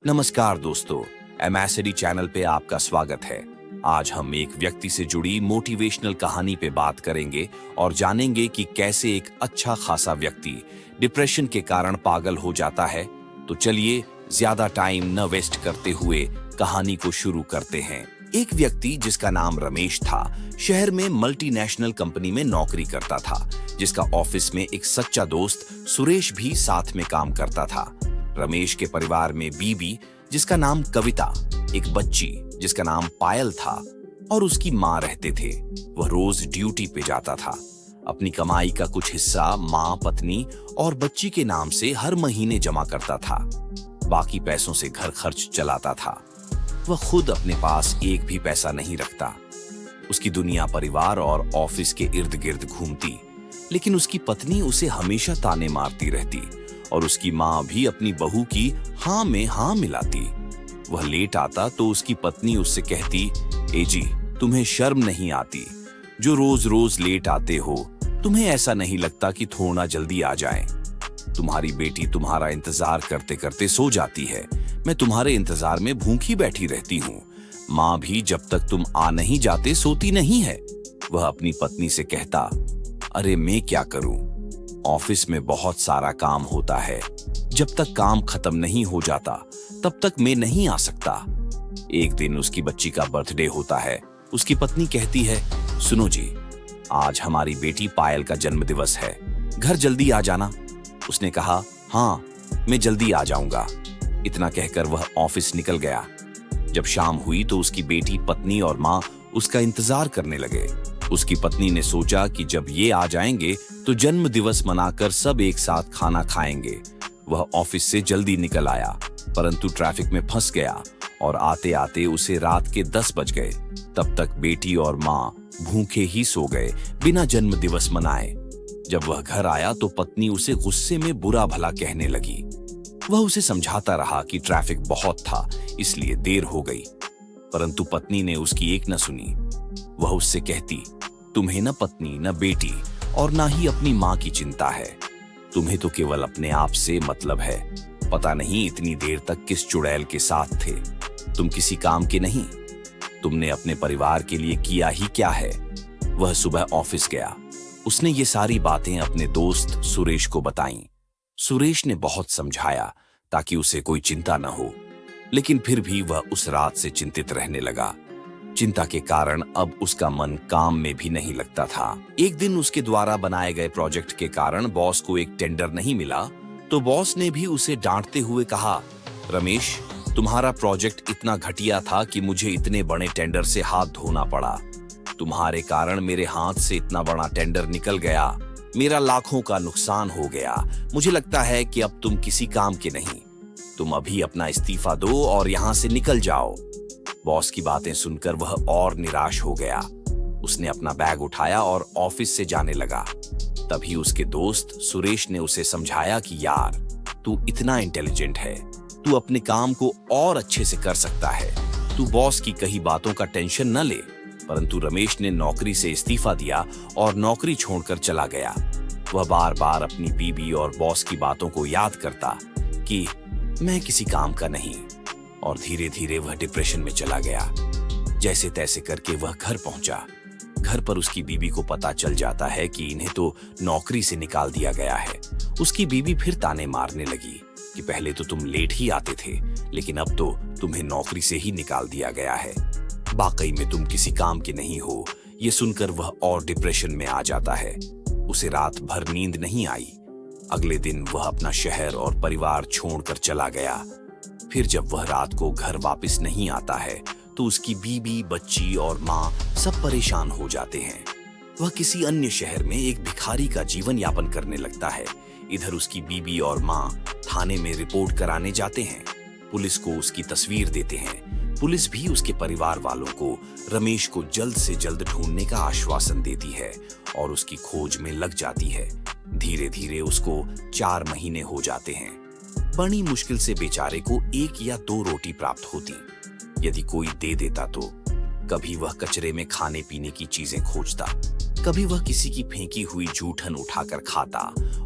नमस्कार दोस्तों, MSD channel पे आपका स्वागत है। आज हम एक व्यक्ति से जुड़ी मोटिवेशनल कहानी पे बात करेंगे और जानेंगे कि कैसे एक अच्छा खासा व्यक्ति डिप्रेशन के कारण पागल हो जाता है। तो चलिए ज्यादा टाइम न वेस्ट करते हुए कहानी को शुरू करते हैं। एक व्यक्ति जिसका नाम रमेश था, शहर में मल्टीनेशनल कंपनी में नौकरी करता था, जिसका ऑफिस में एक सच्चा दोस्त सुरेश भी साथ में काम करता था। रमेश के परिवार में बीबी जिसका नाम कविता, एक बच्ची जिसका नाम पायल था और उसकी माँ रहते थे। वह रोज ड्यूटी पे जाता था। अपनी कमाई का कुछ हिस्सा माँ, पत्नी और बच्ची के नाम से हर महीने जमा करता था। बाकी पैसों से घर खर्च चलाता था। वह खुद अपने पास एक भी पैसा नहीं रखता। उसकी दुनिया परिवार और ऑफिस के इर्द गिर्द घूमती, लेकिन उसकी पत्नी उसे हमेशा ताने मारती रहती और उसकी माँ भी अपनी बहू की हाँ में हाँ मिलाती। वह लेट आता तो उसकी पत्नी उससे कहती, ए जी, तुम्हें शर्म नहीं आती? जो रोज रोज लेट आते हो, तुम्हें ऐसा नहीं लगता कि थोड़ा जल्दी आ जाए? तुम्हारी बेटी तुम्हारा इंतजार करते करते सो जाती है। मैं तुम्हारे इंतजार में भूखी बैठी रहती हूँ। माँ भी जब तक तुम आ नहीं जाते सोती नहीं है। वह अपनी पत्नी से कहता, अरे मैं क्या करूं? ऑफिस में बहुत सारा काम होता है। जब तक काम खत्म नहीं हो जाता तब तक मैं नहीं आ सकता। एक दिन उसकी बच्ची का बर्थडे होता है। उसकी पत्नी कहती है, सुनो जी, आज हमारी बेटी पायल का जन्मदिवस है, घर जल्दी आ जाना। उसने कहा, हाँ मैं जल्दी आ जाऊंगा। इतना कहकर वह ऑफिस निकल गया। जब शाम हुई तो उसकी बेटी, पत्नी और माँ उसका इंतजार करने लगे। उसकी पत्नी ने सोचा कि जब ये आ जाएंगे तो जन्म दिवस मनाकर सब एक साथ खाना खाएंगे। वह ऑफिस से जल्दी निकल आया, परंतु ट्रैफिक में फंस गया और आते आते उसे रात के 10 बज गए। तब तक बेटी और माँ भूखे ही सो गए, बिना जन्म दिवस मनाए। जब वह घर आया तो पत्नी उसे गुस्से में बुरा भला कहने लगी। वह उसे समझाता रहा कि ट्रैफिक बहुत था, इसलिए देर हो गई, परंतु पत्नी ने उसकी एक न सुनी। वह उससे कहती, तुम्हें न पत्नी, न बेटी और ना ही अपनी माँ की चिंता है। तुम्हें तो केवल अपने आप से मतलब है। पता नहीं इतनी देर तक किस चुड़ैल के साथ थे। तुम किसी काम के नहीं। तुमने अपने परिवार के लिए किया ही क्या है? वह सुबह ऑफिस गया। उसने ये सारी बातें अपने दोस्त सुरेश को बताईं। सुरेश ने बहुत समझाया ताकि उसे कोई चिंता न हो, लेकिन फिर भी वह उस रात से चिंतित रहने लगा। चिंता के कारण अब उसका मन काम में भी नहीं लगता था। एक दिन उसके द्वारा बनाए गए प्रोजेक्ट के कारण बॉस को एक टेंडर नहीं मिला, तो बॉस ने भी उसे डांटते हुए कहा, रमेश, तुम्हारा प्रोजेक्ट इतना घटिया था कि मुझे इतने बड़े टेंडर से हाथ धोना पड़ा। तुम्हारे कारण मेरे हाथ से इतना बड़ा टेंडर निकल गया। मेरा लाखों का नुकसान हो गया। मुझे लगता है कि अब तुम किसी काम के नहीं। तुम अभी अपना इस्तीफा दो और यहाँ से निकल जाओ। बॉस की बातें सुनकर वह और निराश हो गया। उसने अपना बैग उठाया और ऑफिस से जाने लगा। तभी उसके दोस्त सुरेश ने उसे समझाया कि यार, तू इतना इंटेलिजेंट है, तू अपने काम को और अच्छे से कर सकता है। तू बॉस की कही बातों का टेंशन न ले। परंतु रमेश ने नौकरी से इस्तीफा दिया और नौकरी छोड़कर चला गया। वह बार बार अपनी बीबी और बॉस की बातों को याद करता कि मैं किसी काम का नहीं, और धीरे धीरे वह डिप्रेशन में चला गया। जैसे तैसे करके वह घर पहुंचा। घर पर उसकी बीबी को पता चल जाता है कि इन्हें तो नौकरी से निकाल दिया गया है। उसकी बीबी फिर ताने मारने लगी कि पहले तो तुम लेट ही आते थे, लेकिन अब तो तुम्हें नौकरी से ही निकाल दिया गया है। वाकई में तुम किसी काम के नहीं हो। ये सुनकर वह और डिप्रेशन में आ जाता है। उसे रात भर नींद नहीं आई। अगले दिन वह अपना शहर और परिवार छोड़कर चला गया। फिर जब वह रात को घर वापस नहीं आता है तो उसकी बीबी, बच्ची और माँ सब परेशान हो जाते हैं। वह किसी अन्य शहर में एक भिखारी का जीवन यापन करने लगता है। इधर उसकी बीबी और माँ थाने में रिपोर्ट कराने जाते हैं। पुलिस को उसकी तस्वीर देते हैं। पुलिस भी उसके परिवार वालों को रमेश को जल्द से जल्द ढूंढने का आश्वासन देती है और उसकी खोज में लग जाती है। धीरे धीरे उसको 4 महीने हो जाते हैं। बड़ी मुश्किल से बेचारे को 1 या 2 रोटी प्राप्त होती। यदि कोई दे देता तो कभी वह कचरे में खाने पीने की चीजें खोजता, कभी वह किसी की फेंकी हुई जूठन उठाकर खाता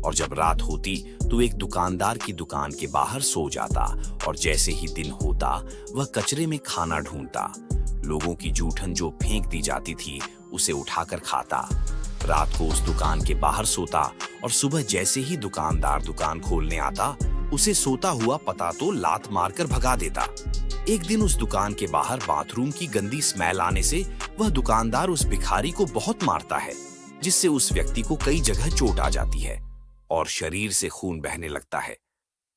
और जब रात होती तो एक दुकानदार की दुकान के बाहर सो जाता और जैसे ही दिन होता वह कचरे में खाना ढूंढता। लोगों की जूठन जो फेंक दी जाती थी उसे उठाकर खाता। रात को उस दुकान के बाहर सोता और सुबह जैसे ही दुकानदार दुकान खोलने आता उसे सोता हुआ पता तो लात मारकर भगा देता। एक दिन उस दुकान के बाहर बाथरूम की गंदी स्मेल आने से वह दुकानदार उस भिखारी को बहुत मारता है, जिससे उस व्यक्ति को कई जगह चोट आ जाती है और शरीर से खून बहने लगता है।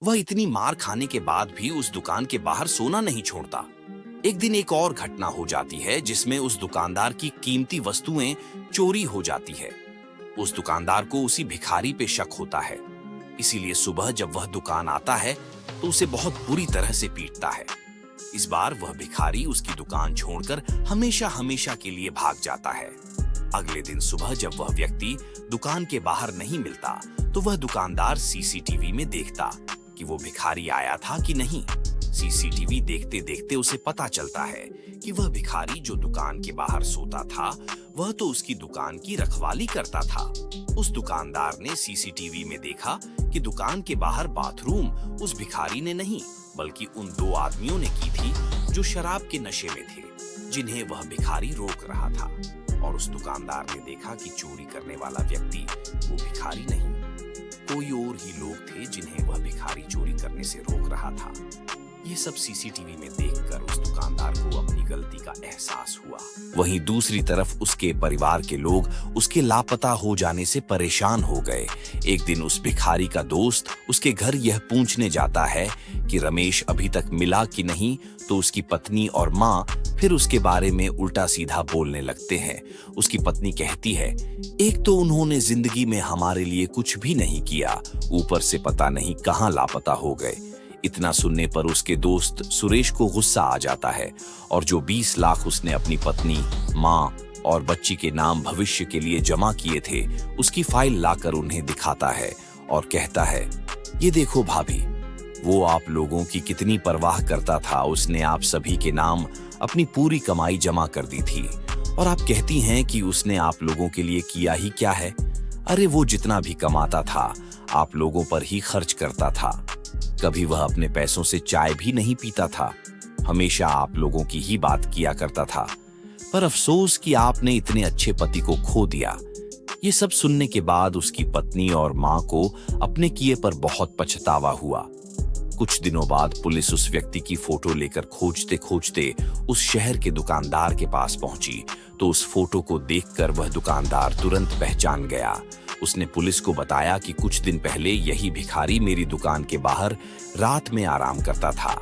वह इतनी मार खाने के बाद भी उस दुकान के बाहर सोना नहीं छोड़ता। एक दिन एक और घटना हो जाती है जिसमें उस दुकानदार की कीमती वस्तुएं चोरी हो जाती है। उस दुकानदार को उसी भिखारी पे शक होता है, इसीलिए सुबह जब वह दुकान आता है तो उसे बहुत बुरी तरह से पीटता है। इस बार वह भिखारी उसकी दुकान छोड़कर हमेशा हमेशा के लिए भाग जाता है। अगले दिन सुबह जब वह व्यक्ति दुकान के बाहर नहीं मिलता तो वह दुकानदार सीसीटीवी में देखता कि वो भिखारी आया था कि नहीं। सीसीटीवी देखते देखते उसे पता चलता है कि वह भिखारी जो दुकान के बाहर सोता था वह तो उसकी दुकान की रखवाली करता था। उस दुकानदार ने सीसीटीवी में देखा कि दुकान के बाहर बाथरूम उस भिखारी ने नहीं बल्कि उन दो आदमियों ने की थी जो शराब के नशे में थे, जिन्हें वह भिखारी रोक रहा था। और उस दुकानदार ने देखा कि चोरी करने वाला व्यक्ति वो भिखारी नहीं, कोई और ही लोग थे जिन्हें वह भिखारी चोरी करने से रोक रहा था। ये सब सीसीटीवी में देखकर उस दुकानदार को अपनी गलती का एहसास हुआ। वहीं दूसरी तरफ उसके परिवार के लोग उसके लापता हो जाने से परेशान हो गए। एक दिन उस भिखारी का दोस्त उसके घर यह पूछने जाता है कि रमेश अभी तक मिला कि नहीं, तो उसकी पत्नी और माँ फिर उसके बारे में उल्टा सीधा बोलने लगते हैं। उसकी पत्नी कहती है, एक तो उन्होंने जिंदगी में हमारे लिए कुछ भी नहीं किया, ऊपर से पता नहीं कहाँ लापता हो गए। इतना सुनने पर उसके दोस्त सुरेश को गुस्सा आ जाता है और जो 20 लाख उसने अपनी पत्नी, माँ और बच्ची के नाम भविष्य के लिए जमा किए थे उसकी फाइल लाकर उन्हें दिखाता है और कहता है, ये देखो भाभी, वो आप लोगों की कितनी परवाह करता था। उसने आप सभी के नाम अपनी पूरी कमाई जमा कर दी थी और आप कहती हैं कि उसने आप लोगों के लिए किया ही क्या है। अरे वो जितना भी कमाता था आप लोगों पर ही खर्च करता था। कभी वह अपने पैसों से चाय भी नहीं पीता था, हमेशा आप लोगों की ही बात किया करता था। पर अफसोस कि आपने इतने अच्छे पति को खो दिया। ये सब सुनने के बाद उसकी पत्नी और माँ को अपने किए पर बहुत पछतावा हुआ। कुछ दिनों बाद पुलिस उस व्यक्ति की फोटो लेकर खोजते खोजते उस शहर के दुकानदार के पास पहुंची तो उस फोटो को देखकर वह दुकानदार तुरंत पहचान गया। उसने पुलिस को बताया कि कुछ दिन पहले यही भिखारी मेरी दुकान के बाहर रात में आराम करता था,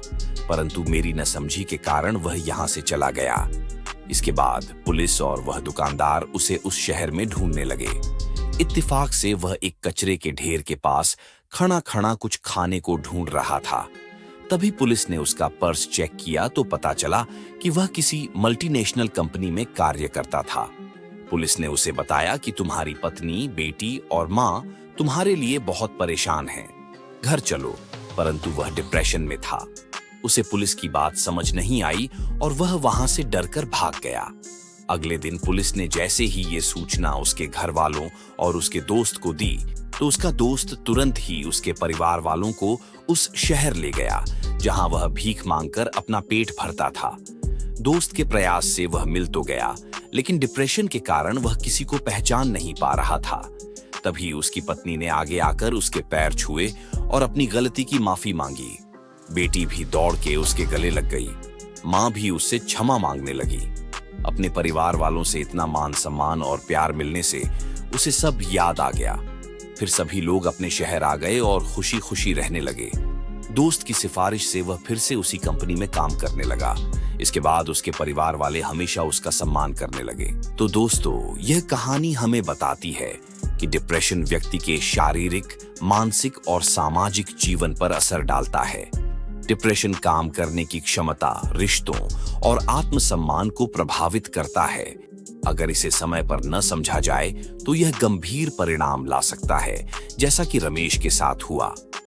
परंतु मेरी नसमझी के कारण वह यहाँ से चला गया। इसके बाद पुलिस और वह दुकानदार उसे उस शहर में ढूंढने लगे। इत्तेफाक से वह एक कचरे के ढेर के पास खड़ा खड़ा कुछ खाने को ढूंढ रहा था। तभी पुलिस ने उसका पर्स चेक किया तो पता चला कि वह किसी मल्टीनेशनल कंपनी में कार्य करता था। पुलिस ने उसे बताया कि तुम्हारी पत्नी, बेटी और माँ तुम्हारे लिए बहुत परेशान हैं, घर चलो। परंतु वह डिप्रेशन में था। उसे पुलिस की बात समझ नहीं आई और वह वहां से डरकर भाग गया। अगले दिन पुलिस ने जैसे ही ये सूचना उसके घर वालों और उसके दोस्त को दी तो उसका दोस्त तुरंत ही उसके परिवार वालों को उस शहर ले गया जहां वह भीख मांगकर अपना पेट भरता था। दोस्त के प्रयास से वह मिल तो गया, लेकिन डिप्रेशन के कारण वह किसी को पहचान नहीं पा रहा था। तभी उसकी पत्नी ने आगे आकर उसके पैर छुए और अपनी गलती की माफी मांगी। बेटी भी दौड़ के उसके गले लग गई। माँ भी उससे क्षमा मांगने लगी। अपने परिवार वालों से इतना मान सम्मान और प्यार मिलने से उसे सब याद आ गया। फिर सभी लोग अपने शहर आ गए और खुशी खुशी रहने लगे। दोस्त की सिफारिश से वह फिर से उसी कंपनी में काम करने लगा। इसके बाद उसके परिवार वाले हमेशा उसका सम्मान करने लगे। तो दोस्तों, यह कहानी हमें बताती है कि डिप्रेशन व्यक्ति के शारीरिक, मानसिक और सामाजिक जीवन पर असर डालता है। डिप्रेशन काम करने की क्षमता, रिश्तों और आत्मसम्मान को प्रभावित करता है। अगर इसे समय पर न समझा जाए तो यह गंभीर परिणाम ला सकता है, जैसा कि रमेश के साथ हुआ।